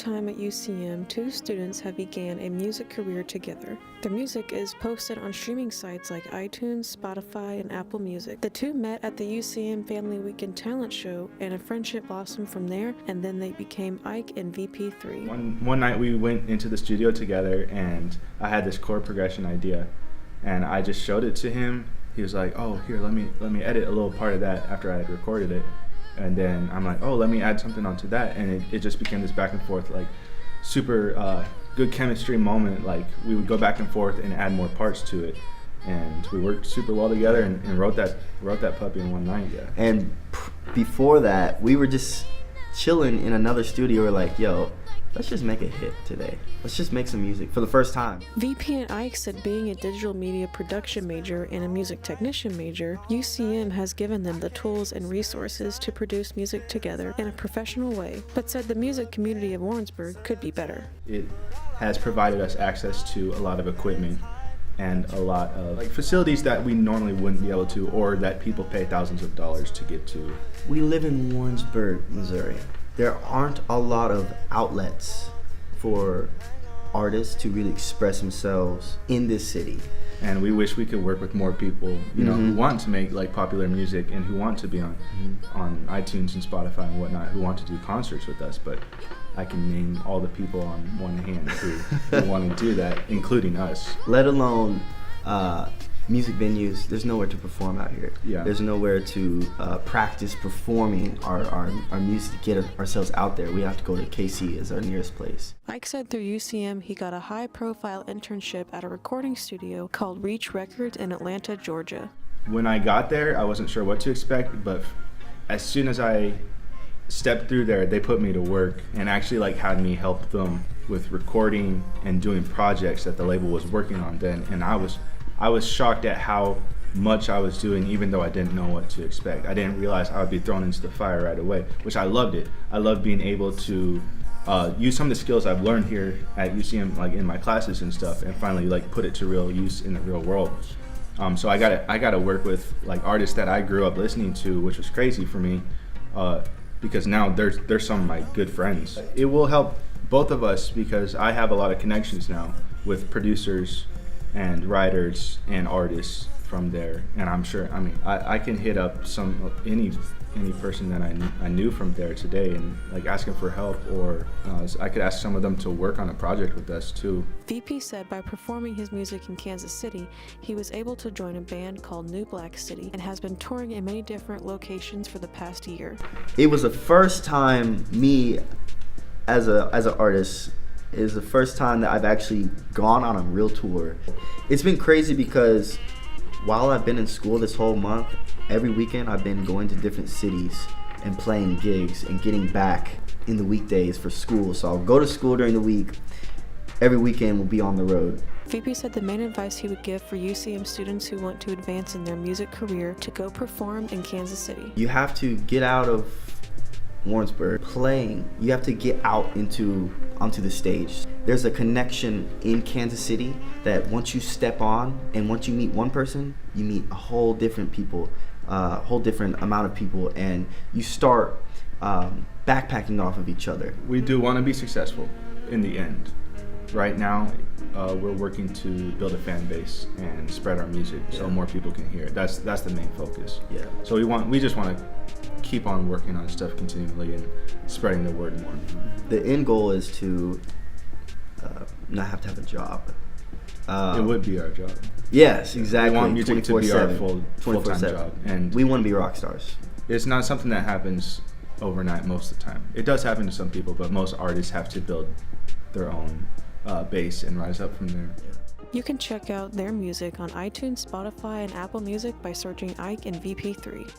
time at UCM, two students have began a music career together. Their music is posted on streaming sites like iTunes, Spotify, and Apple Music. The two met at the UCM Family Weekend Talent Show, and a friendship blossomed from there, and then they became IKE and VP3. One night we went into the studio together, and I had this chord progression idea, and I just showed it to him. He was like, "Oh, here, let me edit a little part of that," after I had recorded it. And then I'm like, "Oh, let me add something onto that," and it just became this back and forth, like super good chemistry moment. Like we would go back and forth and add more parts to it, and we worked super well together and wrote that puppy in one night. Yeah. And before that, we were just chilling in another studio. We're like, "Yo, let's just make a hit today. Let's just make some music for the first time." VP and IKE said being a digital media production major and a music technician major, UCM has given them the tools and resources to produce music together in a professional way, but said the music community of Warrensburg could be better. It has provided us access to a lot of equipment and a lot of facilities that we normally wouldn't be able to, or that people pay thousands of dollars to get to. We live in Warrensburg, Missouri. There aren't a lot of outlets for artists to really express themselves in this city. And we wish we could work with more people, you know, who want to make popular music and who want to be on iTunes and Spotify and whatnot, who want to do concerts with us. But I can name all the people on one hand who want to do that, including us. Let alone music venues. There's nowhere to perform out here. Yeah. There's nowhere to practice performing our music, to get ourselves out there. We have to go to KC as our nearest place. IKE said through UCM he got a high-profile internship at a recording studio called Reach Records in Atlanta, Georgia. When I got there, I wasn't sure what to expect, but as soon as I stepped through there, they put me to work and actually had me help them with recording and doing projects that the label was working on then, and I was shocked at how much I was doing, even though I didn't know what to expect. I didn't realize I would be thrown into the fire right away, which I loved it. I loved being able to use some of the skills I've learned here at UCM, in my classes and stuff, and finally put it to real use in the real world. So I got to work with artists that I grew up listening to, which was crazy for me, because now they're some of my good friends. It will help both of us because I have a lot of connections now with producers and writers and artists from there, and I'm sure I can hit up any person that I knew from there today and ask them for help, or I could ask some of them to work on a project with us too. VP said by performing his music in Kansas City, he was able to join a band called New Black City and has been touring in many different locations for the past year. It was the first time me as an artist, it is the first time that I've actually gone on a real tour. It's been crazy because while I've been in school this whole month, every weekend I've been going to different cities and playing gigs and getting back in the weekdays for school. So I'll go to school during the week. Every weekend we'll be on the road. VP said the main advice he would give for UCM students who want to advance in their music career to go perform in Kansas City. You have to get out of Warrensburg playing. You have to get out onto the stage. There's a connection in Kansas City that once you step on and once you meet one person, you meet a whole different amount of people, and you start backpacking off of each other. We do want to be successful in the end. Right now, we're working to build a fan base and spread our music so more people can hear it. That's the main focus. Yeah. So we just want to keep on working on stuff continually and spreading the word more. The end goal is to not have to have a job. It would be our job. Yes, exactly. We want music to be our full-time job, and we want to be rock stars. It's not something that happens overnight most of the time. It does happen to some people, but most artists have to build their own base and rise up from there. You can check out their music on iTunes, Spotify, and Apple Music by searching IKE and VP3.